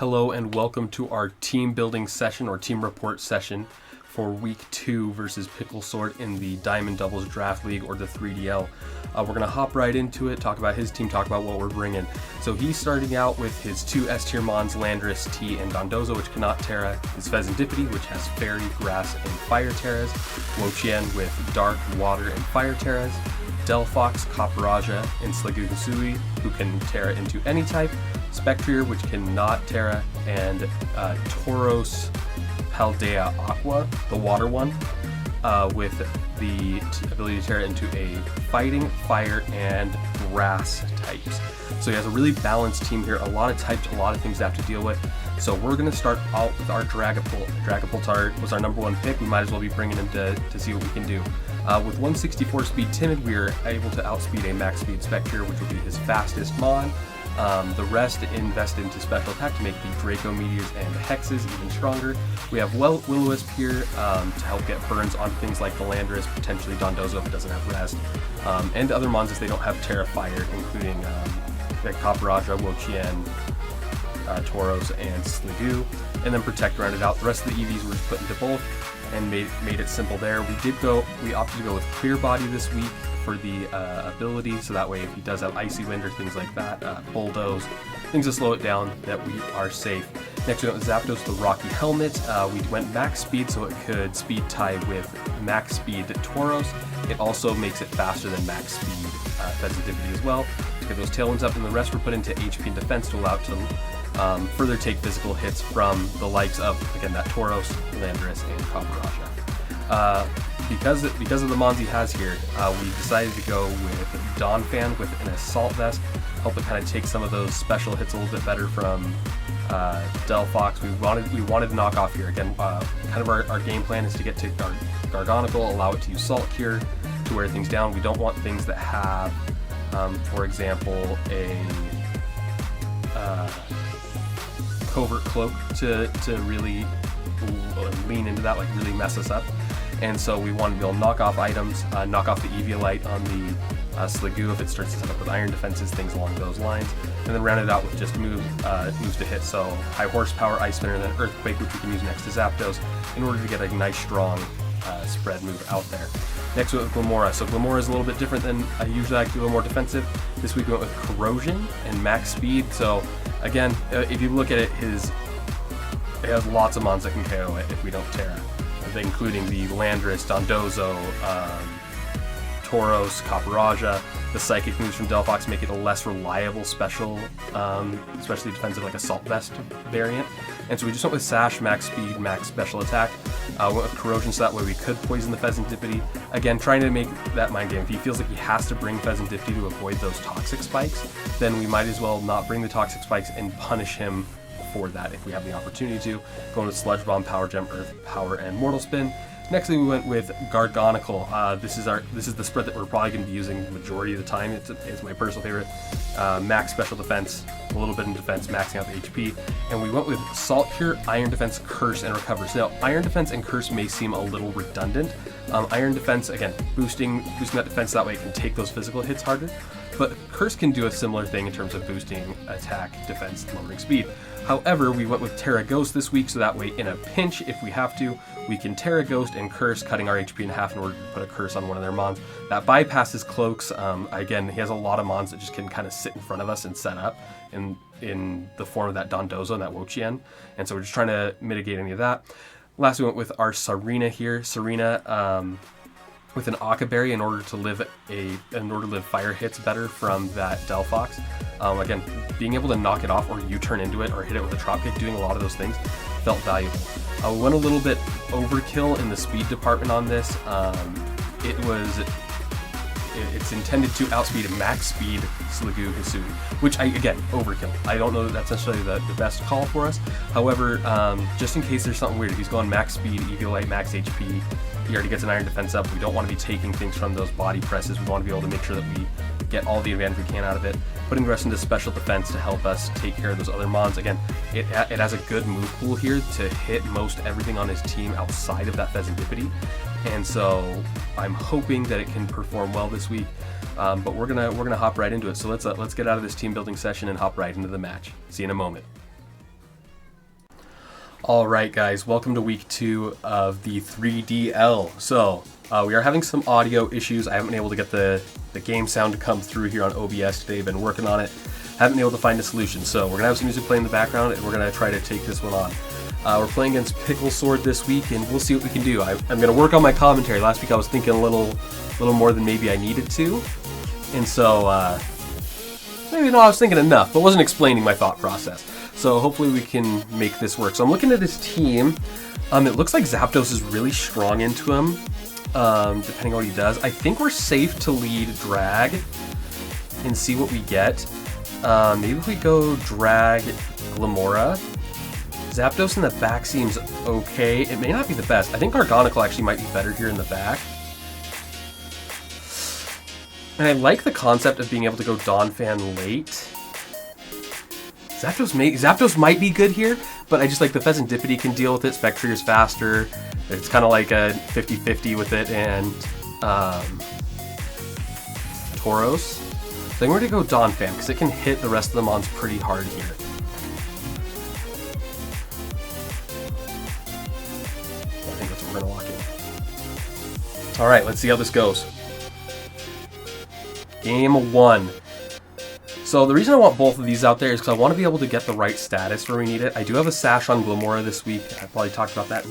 Hello and welcome to our team building session or team report session for week 2 versus Picklesword in the Dimond Doubles Draft League or the 3DL. We're going to hop right into it, talk about his team, talk about what we're bringing. So he's starting out with his 2 S tier mons, Landris, T, and Dondozo, which cannot Terra, his Pheasantipity, which has Fairy, Grass, and Fire Terras, Wo-Chien with Dark, Water, and Fire Terras, Delphox, Copperajah, and Sligoosui, who can Terra into any type, Spectrier, which cannot Terra, and Tauros Paldea Aqua, the water one, with the ability to Terra into a fighting, fire, and grass types. So he has a really balanced team here, a lot of types, a lot of things to have to deal with. So we're going to start out with our Dragapult. Dragapult was our number 1 pick. We might as well be bringing him to see what we can do. With 164 speed Timid, we are able to outspeed a max speed Spectre, which will be his fastest mon. The rest invest into special attack to make the Draco Meteors and the Hexes even stronger. We have Will-O-Wisp here to help get burns on things like the Landris, potentially Dondozo if it doesn't have rest, and other mons if they don't have Terra Fire, including Copperajah, Wo-Chien, Tauros, and Sliggoo, and then Protect rounded out. The rest of the EVs were just put into both and made it simple there. We opted to go with Clear Body this week for the ability, so that way if he does have Icy Wind or things like that, Bulldoze, things to slow it down, that we are safe. Next we went with Zapdos, the Rocky Helmet. We went max speed so it could speed tie with max speed Tauros. It also makes it faster than max speed Pheasantipity as well to get those tailwinds up, and the rest were put into HP and defense to allow it to further take physical hits from the likes of, again, that Tauros, Landris, and Copperajah. Because of the mons he has here, we decided to go with Donphan with an Assault Vest, help it kind of take some of those special hits a little bit better from Delphox. We wanted to knock off here. Again, kind of our game plan is to get to Gargonical, allow it to use Salt Cure to wear things down. We don't want things that have, for example, a Covert Cloak to really lean into that, like really mess us up. And so we wanted to be able to knock off items, knock off the Eviolite on the Sliggoo if it starts to set up with Iron Defenses, things along those lines, and then round it out with just moves to hit. So High Horsepower, Ice Spinner, and then Earthquake, which we can use next to Zapdos in order to get a nice strong spread move out there. Next we went with Glimmora. So Glimmora is a little bit different than I usually like to do, a little more defensive. This week we went with Corrosion and max speed. So again, if you look at it, it has lots of mons that can KO it if we don't Terra, including the Landris, Dondozo, Tauros, Copperajah. The Psychic moves from Delphox make it a less reliable special, especially defensive, like Assault Vest variant. And so we just went with Sash, max speed, max special attack. Went with Corrosion so that way we could poison the Pheasantipity. Again, trying to make that mind game. If he feels like he has to bring Pheasantipity to avoid those toxic spikes, then we might as well not bring the toxic spikes and punish him for that if we have the opportunity to. Going with Sludge Bomb, Power Gem, Earth Power, and Mortal Spin. Next we went with Gargonical. This is the spread that we're probably going to be using the majority of the time. It's my personal favorite. Max special defense, a little bit in defense, maxing out the HP. And we went with Salt Cure, Iron Defense, Curse, and Recover. So now Iron Defense and Curse may seem a little redundant. Iron Defense, again, boosting that defense, that way it can take those physical hits harder. But Curse can do a similar thing in terms of boosting attack, defense, lowering speed. However, we went with Terra Ghost this week, so that way in a pinch, if we have to, we can Terra Ghost and Curse, cutting our HP in half in order to put a Curse on one of their mons. That bypasses Cloaks. Again, he has a lot of mons that just can kind of sit in front of us and set up in the form of that Dondozo and that Wo-Chien. And so we're just trying to mitigate any of that. Last, we went with our Serena here. Serena, with an Akaberry in order to live fire hits better from that Delphox. Again, being able to knock it off or U-turn into it or hit it with a Trop Kick, doing a lot of those things felt valuable. We went a little bit overkill in the speed department on this. It's intended to outspeed a max speed Sliggoo Hisui, which again, overkill. I don't know that that's necessarily the best call for us. However, just in case there's something weird, if he's going max speed, Eviolite, max HP, he already gets an Iron Defense up. We don't want to be taking things from those body presses. We want to be able to make sure that we get all the advantage we can out of it. Putting the rest into special defense to help us take care of those other mons. Again, it has a good move pool here to hit most everything on his team outside of that Pheasantipity. And so I'm hoping that it can perform well this week. But we're gonna hop right into it. So let's get out of this team building session and hop right into the match. See you in a moment. Alright guys, welcome to week 2 of the 3DL. So, we are having some audio issues. I haven't been able to get the game sound to come through here on OBS today. Been working on it. Haven't been able to find a solution. So we're going to have some music playing in the background and we're going to try to take this one on. We're playing against Picklesword this week and we'll see what we can do. I'm going to work on my commentary. Last week I was thinking a little more than maybe I needed to. And so, maybe no, I was thinking enough, but wasn't explaining my thought process. So hopefully we can make this work. So I'm looking at his team. It looks like Zapdos is really strong into him, depending on what he does. I think we're safe to lead Drag and see what we get. Maybe if we go Drag Glamora. Zapdos in the back seems okay. It may not be the best. I think Gargonicle actually might be better here in the back. And I like the concept of being able to go Donphan late. Zapdos might be good here, but I just like the Pheasantipity can deal with it. Spectreer's faster. It's kind of like a 50-50 with it and Tauros. So I think we're going to go Donphan because it can hit the rest of the mons pretty hard here. I think that's what we're going to lock in. Alright, let's see how this goes. Game 1. So the reason I want both of these out there is because I want to be able to get the right status where we need it. I do have a sash on Glamora this week. I probably talked about that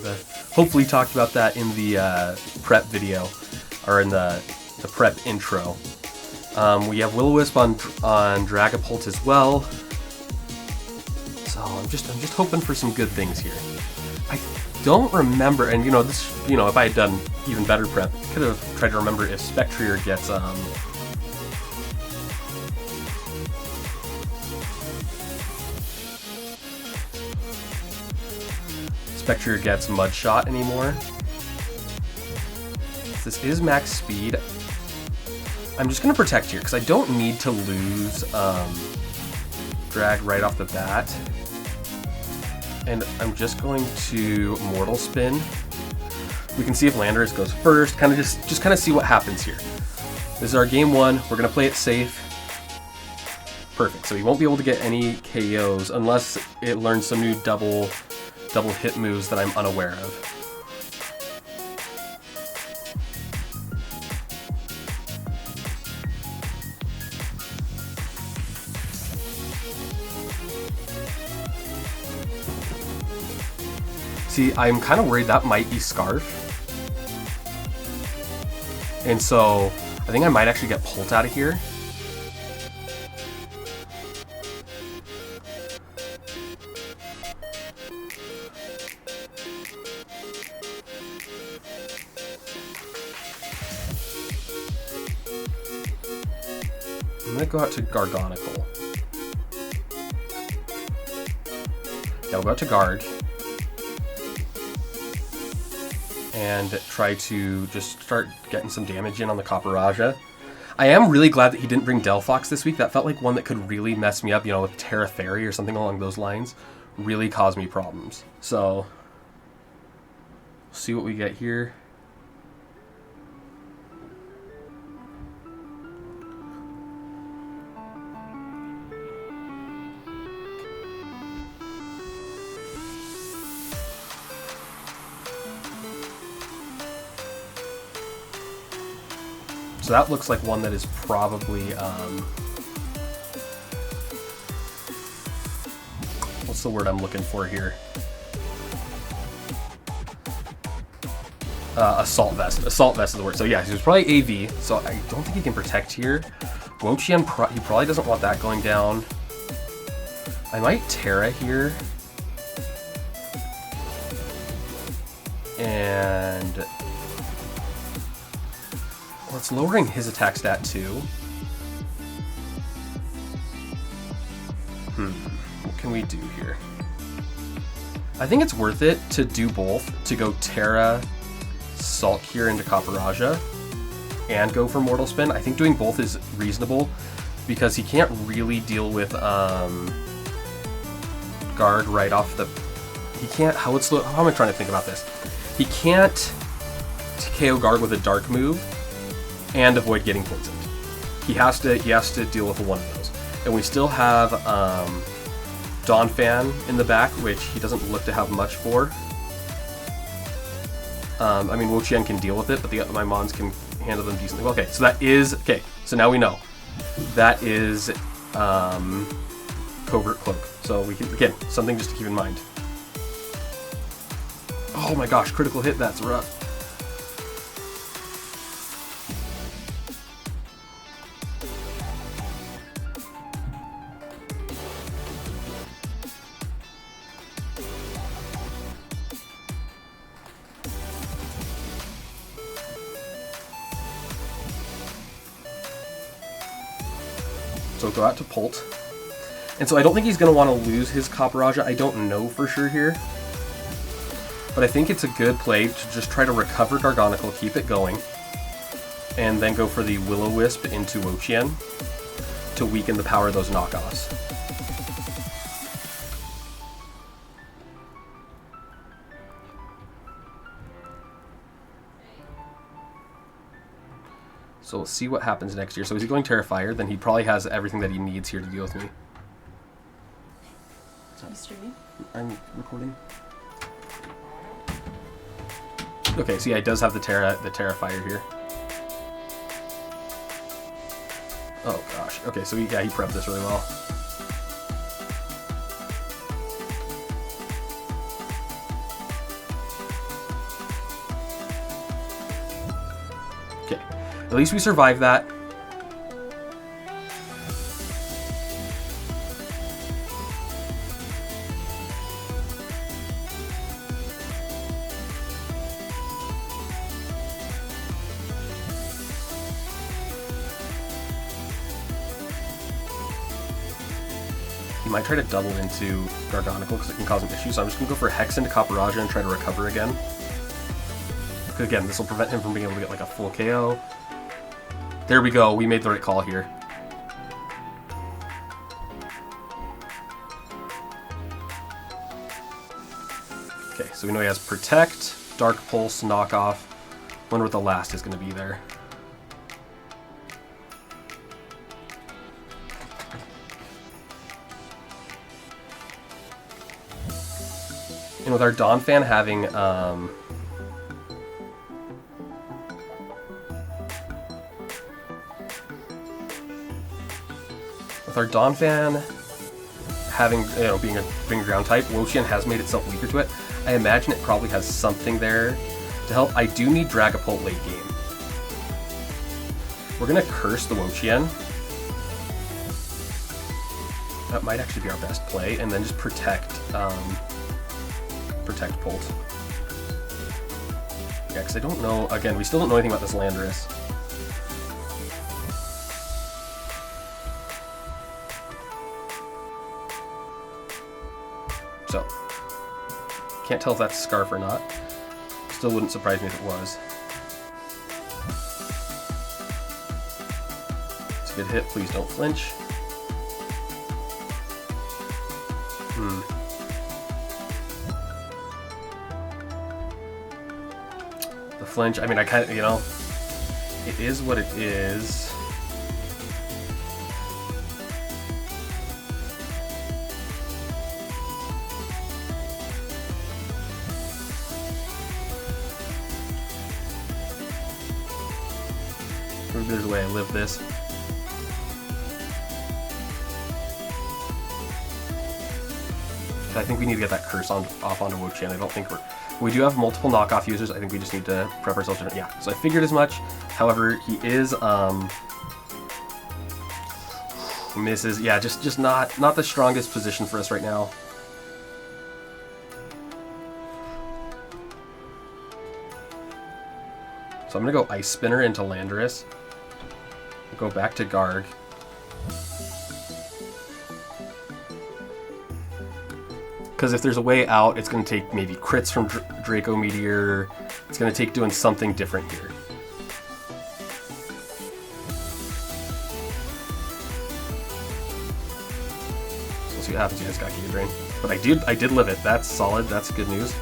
hopefully talked about that in the prep video, or in the prep intro. We have Will-O-Wisp on Dragapult as well. So I'm just hoping for some good things here. I don't remember, and if I had done even better prep, I could have tried to remember if Spectreer gets Spectreer gets Mudshot anymore. This is max speed. I'm just going to protect here because I don't need to lose Drag right off the bat. And I'm just going to Mortal Spin. We can see if Landorus goes first. Kind of just kind of see what happens here. This is our game 1. We're going to play it safe. Perfect. So he won't be able to get any KOs unless it learns some new double hit moves that I'm unaware of. See, I'm kind of worried that might be Scarf. And so I think I might actually get Pult out of here. I'm going to go out to Gargonicle. Yeah, we'll go out to Guard. And try to just start getting some damage in on the Copperajah. I am really glad that he didn't bring Delphox this week. That felt like one that could really mess me up, with Terra Fairy or something along those lines. Really cause me problems. So, see what we get here. So that looks like one that is probably, what's the word I'm looking for here? Assault Vest. Assault Vest is the word. So yeah, he was probably AV, so I don't think he can protect here. Wo-Chien, he probably doesn't want that going down. I might Terra here. And well, it's lowering his attack stat too. What can we do here? I think it's worth it to do both, to go Terra, Sulk here into Copperajah, and go for Mortal Spin. I think doing both is reasonable, because he can't really deal with Guard right off the... He can't... How am I trying to think about this? He can't KO Guard with a Dark move and avoid getting poisoned. He has to deal with one of those. And we still have Dawn Fan in the back, which he doesn't look to have much for. I mean, Wo-Chien can deal with it, but my Mons can handle them decently well. Okay, so that is... Okay, so now we know. That is Covert Cloak. So we can, again, something just to keep in mind. Oh my gosh, critical hit, that's rough. So go out to Pult. And so I don't think he's going to want to lose his Copperajah. I don't know for sure here. But I think it's a good play to just try to recover Gargonicle, keep it going, and then go for the Will-O-Wisp into Wo-Chien to weaken the power of those knockoffs. So we'll see what happens next year. So is he going Terrifier? Then he probably has everything that he needs here to deal with me. Are you streaming? I'm recording. Okay, so yeah, he does have the Terrifier here. Oh gosh. Okay, so he prepped this really well. Okay. At least we survived that. He might try to double into Gargonicle because it can cause him issues, so I'm just going to go for Hex into Copperajah and try to recover again. Because again, this will prevent him from being able to get like a full KO. There we go, we made the right call here. Okay, so we know he has Protect, Dark Pulse, Knockoff. Wonder what the last is going to be there. And with our Dawn Fan having being a ground type, Wo-Chien has made itself weaker to it. I imagine it probably has something there to help. I do need Dragapult late game. We're gonna curse the Wo-Chien. That might actually be our best play, and then just protect Pult. Yeah, because I don't know, again, we still don't know anything about this Landorus. So, can't tell if that's Scarf or not. Still wouldn't surprise me if it was. It's a good hit, please don't flinch. The flinch, I mean, I kind of, you know, it is what it is. Maybe there's a way I live this. I think we need to get that curse off onto Wo-Chien. I don't think we do have multiple knockoff users. I think we just need to prep ourselves to, yeah. So I figured as much. However, he is misses. Yeah, just not the strongest position for us right now. So I'm gonna go Ice Spinner into Landorus. Go back to Garg. Because if there's a way out, it's going to take maybe crits from Draco Meteor. It's going to take doing something different here. So we'll see what happens. You guys got Giga Drain. But I did live it. That's solid. That's good news.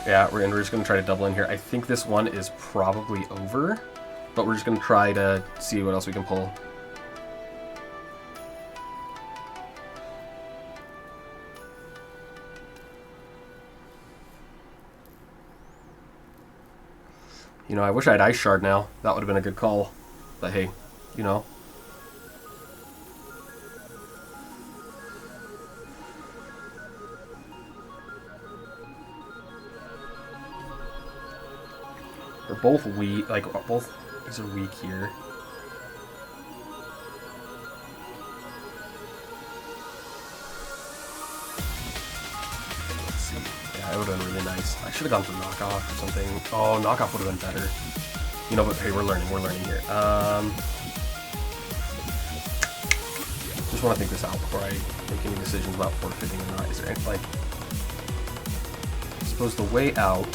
Yeah, we're just going to try to double in here. I think this one is probably over, but we're just going to try to see what else we can pull. You know, I wish I had Ice Shard now. That would have been a good call. But hey, you know. They're both weak. Like, both these are weak here. Let's see. Yeah, it would have been really nice. I should have gone for knockoff or something. Oh, knockoff would have been better. You know, but hey, we're learning here. Just want to think this out before I make any decisions about forfeiting or not. Is there any, like, I suppose the way out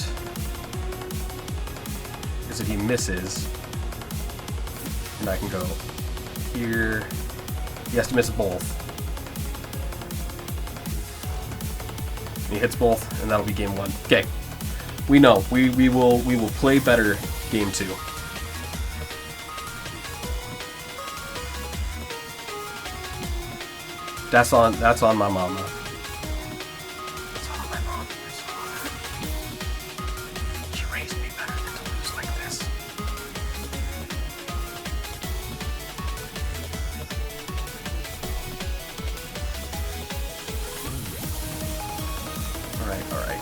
is if he misses, and I can go here. He has to miss both. And he hits both, and that'll be game 1. Okay, we know we will play better game 2. That's on my mama. That's on my mom. She raised me better than to lose like this. All right.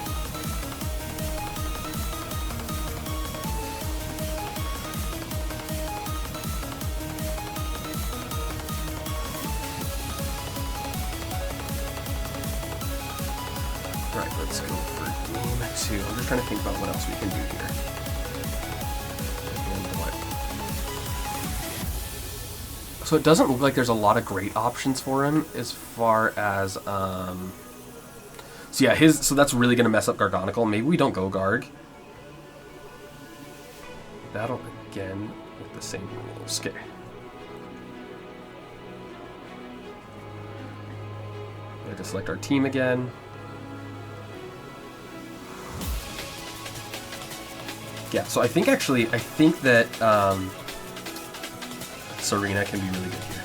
Right, let's go for game 2. I'm just trying to think about what else we can do here. So it doesn't look like there's a lot of great options for him as far as so yeah, so that's really gonna mess up Gargonical. Maybe we don't go Garg. Battle again with the same rules. Okay. We have to select our team again. Yeah, so I think that Serena can be really good here.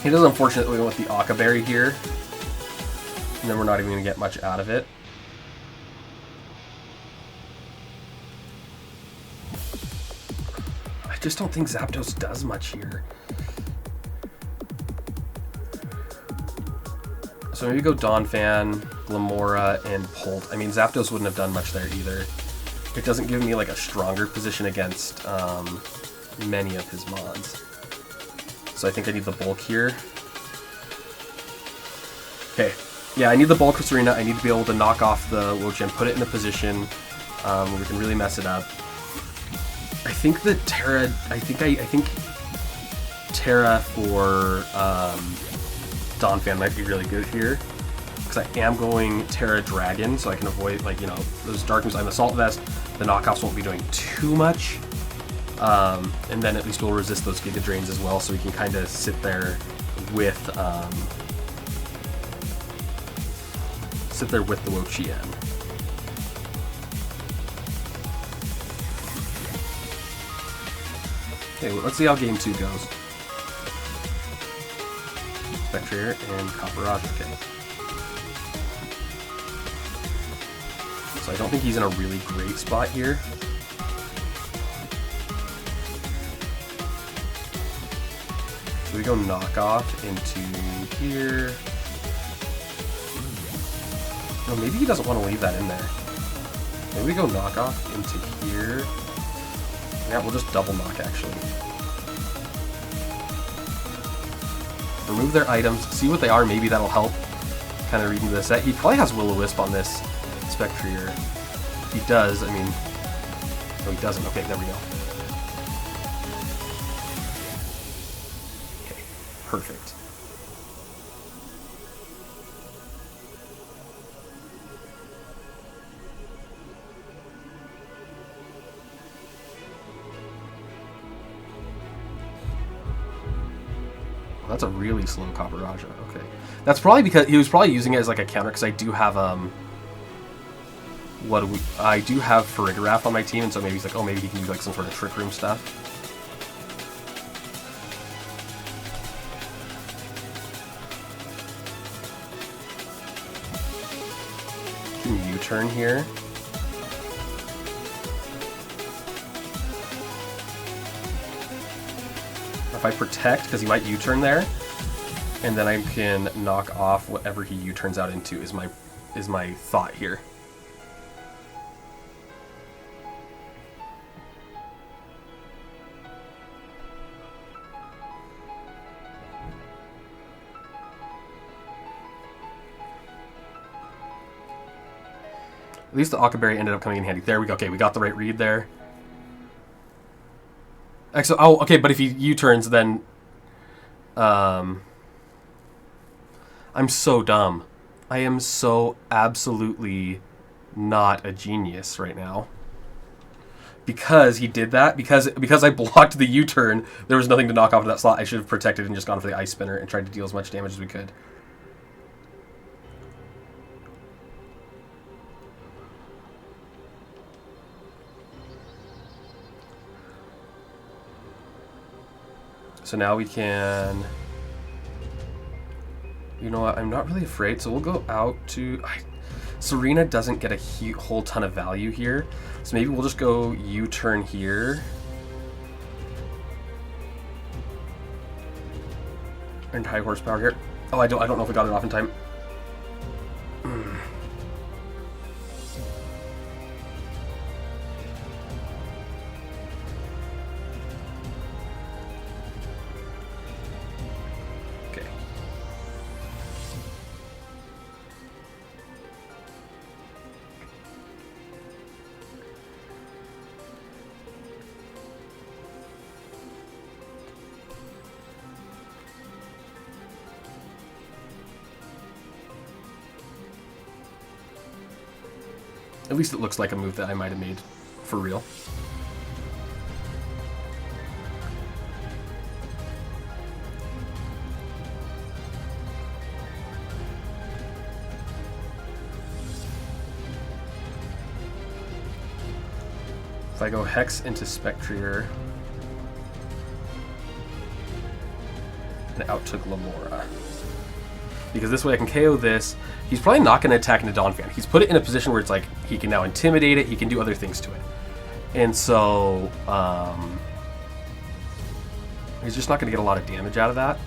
He does unfortunately go with the Akka Berry here, and then we're not even going to get much out of it. I just don't think Zapdos does much here. So maybe go Donphan, Glamora, and Polt. I mean, Zapdos wouldn't have done much there either. It doesn't give me like a stronger position against many of his mods. So I think I need the bulk here. Okay. Yeah, I need the bulk with Serena. I need to be able to knock off the Wo-Chien, put it in a position where we can really mess it up. I think that Terra. I think Terra for Donphan might be really good here because I am going Terra Dragon, so I can avoid, like, you know, those dark moves. I'm Assault Vest. The knockoffs won't be doing too much, and then at least we'll resist those Giga Drains as well, so we can kind of sit there with the Wo-Chien. Okay, well, let's see how game 2 goes. Spectrier and Copperage, okay. So I don't think he's in a really great spot here. So we go knockoff into here. No, maybe he doesn't want to leave that in there. Maybe we go knockoff into here. Yeah, we'll just double knock, actually. Remove their items, see what they are, maybe that'll help kind of read into the set. He probably has Will-O-Wisp on this Spectrier. If he does, I mean... No, he doesn't. Okay, there we go. Okay, perfect. That's a really slow Copper Raja. Okay. That's probably because he was probably using it as like a counter, because I do have I do have Farigarath on my team, and so maybe he's like, oh, maybe he can do like some sort of Trick Room stuff. Can U-turn here. If I protect, because he might U-turn there, and then I can knock off whatever he U-turns out into is my thought here. At least the Okaberry ended up coming in handy. There we go. Okay, we got the right read there. Excellent. Oh, okay, but if he U-turns, then... I'm so dumb. I am so absolutely not a genius right now. Because he did that, because I blocked the U-turn, there was nothing to knock off of that slot. I should have protected and just gone for the Ice Spinner and tried to deal as much damage as we could. So now we can... You know what? I'm not really afraid, so we'll go out to... Serena doesn't get a whole ton of value here, so maybe we'll just go U-turn here. And high horsepower here. Oh, I don't know if we got it off in time. At least it looks like a move that I might have made for real. If I go Hex into Spectrier and outtook Lamora. Because this way I can KO this. He's probably not going to attack into Donphan. He's put it in a position where it's like he can now intimidate it, he can do other things to it. And so he's just not going to get a lot of damage out of that.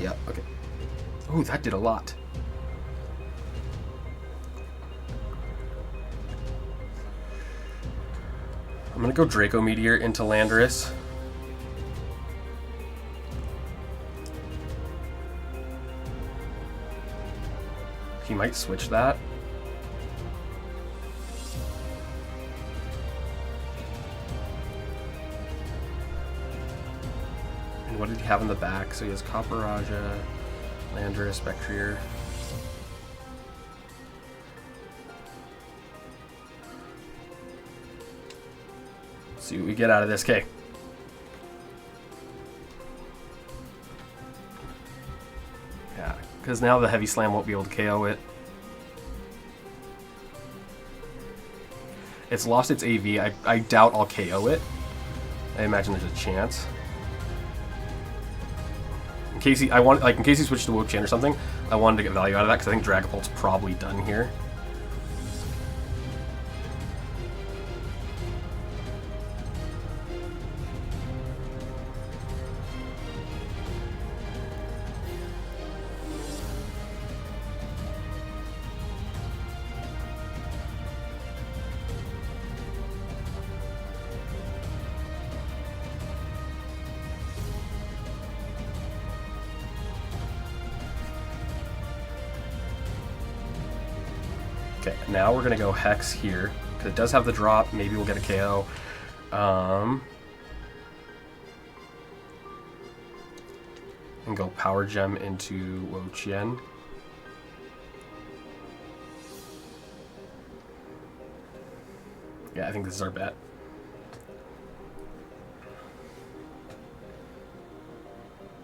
Yeah, okay. Oh, that did a lot. I'm gonna go Draco Meteor into Landorus. He might switch that. What did he have in the back? So he has Copper Raja, Landorus, Spectrier. Let's see what we get out of this. Okay. Yeah, because now the Heavy Slam won't be able to KO it. It's lost its AV. I doubt I'll KO it. I imagine there's a chance. In case he switched to Wo-Chien or something, I wanted to get value out of that because I think Dragapult's probably done here. Okay, now we're going to go Hex here, because it does have the drop. Maybe we'll get a KO. And go Power Gem into Wo-Chien. Yeah, I think this is our bet.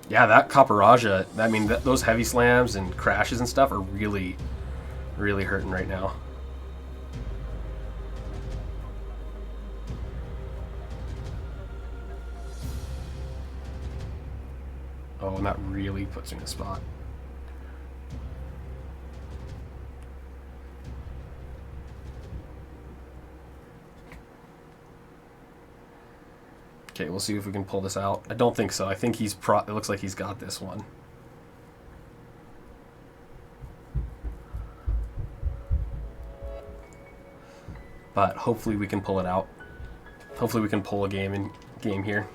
Yeah, that Caparajah, I mean, those heavy slams and crashes and stuff are really, really hurting right now. Oh, and that really puts me in a spot. Okay, we'll see if we can pull this out. I don't think so. I think it looks like he's got this one. But hopefully we can pull it out. Hopefully we can pull a game here.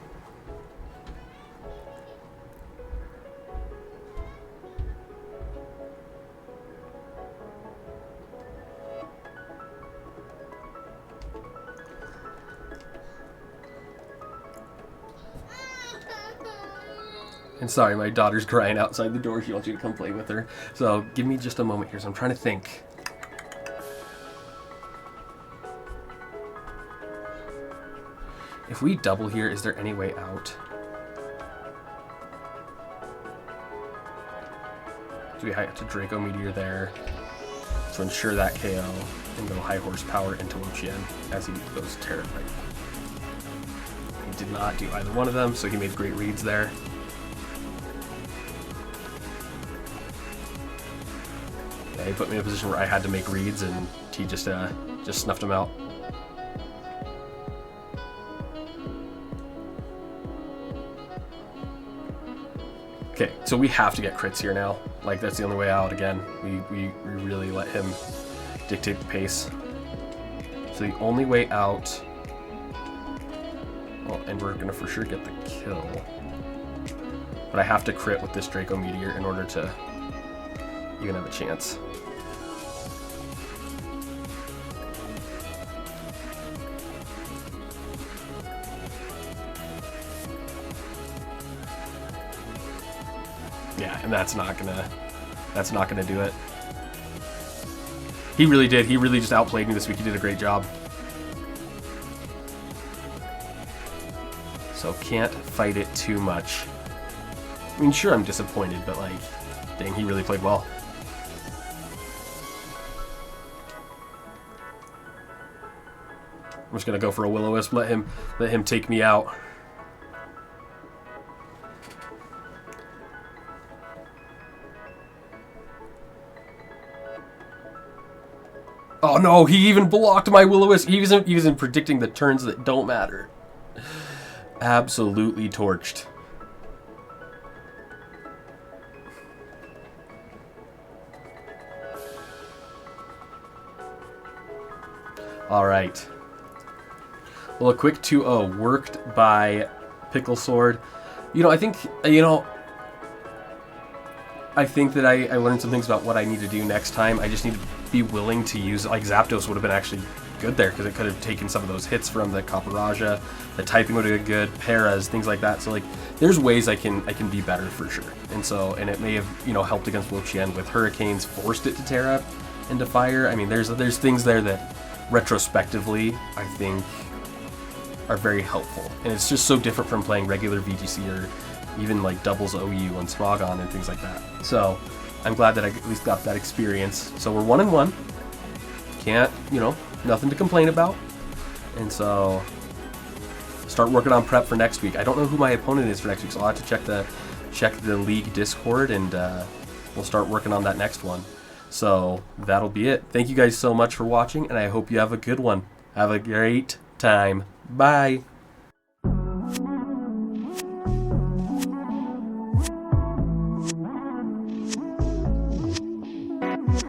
And sorry, my daughter's crying outside the door. She wants you to come play with her. So give me just a moment here. So I'm trying to think. If we double here, is there any way out? Do we have to Draco Meteor there to ensure that KO and go high horsepower into Wo-Chien as he goes Terra right? He did not do either one of them, so he made great reads there. Yeah, he put me in a position where I had to make reads, and he just snuffed him out. Okay, so we have to get crits here now. Like, that's the only way out again. We really let him dictate the pace. So the only way out... Well, and we're going to for sure get the kill. But I have to crit with this Draco Meteor in order to even have a chance. Yeah, and that's not gonna do it. He really did. He really just outplayed me this week. He did a great job. So can't fight it too much. I mean, sure, I'm disappointed, but like, dang, he really played well. I'm just gonna go for a Will-O-Wisp. Let him take me out. Oh no, he even blocked my Will-O-Wisp. He wasn't predicting the turns that don't matter. Absolutely torched. All right. Well, a quick 2-0 worked by Picklesword. I think that I learned some things about what I need to do next time. I just need to be willing to use, like, Zapdos would have been actually good there because it could have taken some of those hits from the Caparajah. The typing would have been good, Paras, things like that. So like, there's ways I can be better for sure. And it may have helped against Wo-Chien with Hurricanes, forced it to Terra into Fire. I mean, there's things there that retrospectively I think are very helpful, and it's just so different from playing regular VGC or even like doubles OU on Smogon and things like that. So I'm glad that I at least got that experience. So we're 1-1. Can't, nothing to complain about. And so start working on prep for next week. I don't know who my opponent is for next week, so I'll have to check the league Discord, and we'll start working on that next one. So that'll be it. Thank you guys so much for watching, and I hope you have a good one. Have a great time. Bye.